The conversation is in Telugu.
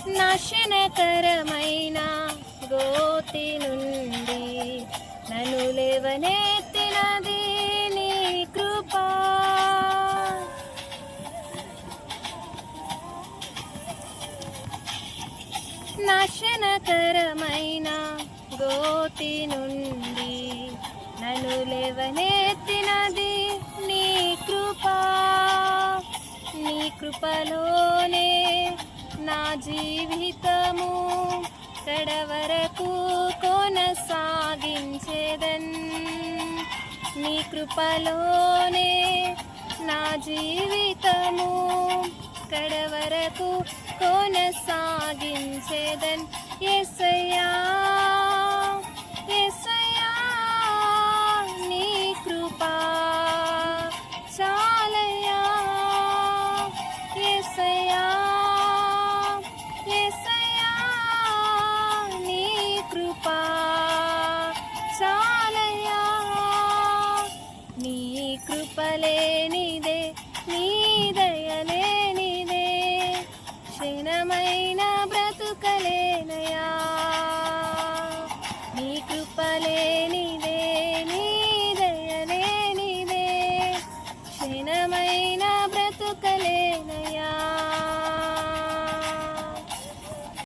నాశనకరమైన గోతి నుండి నన్ను లేవనెత్తినది నీ కృప. నాశనకరమైన గోతి నుండి నన్ను లేవనెత్తినది నీ కృప. నీ కృపలోనే నా జీవితము కడవరకు కొనసాగించేదన్. నీ కృపలోనే నా జీవితము కడవరకు కొనసాగించేదన్. యేసయ్యా యేసయ్యా నీ కృపా చాలయ్యా. యేసయ్యా యేసయ్యా నీ కృపా చాలయ్యా. నీ కృపలేనిదే నీ దయలేనిదే క్షణమైన బ్రతుకలేనయా.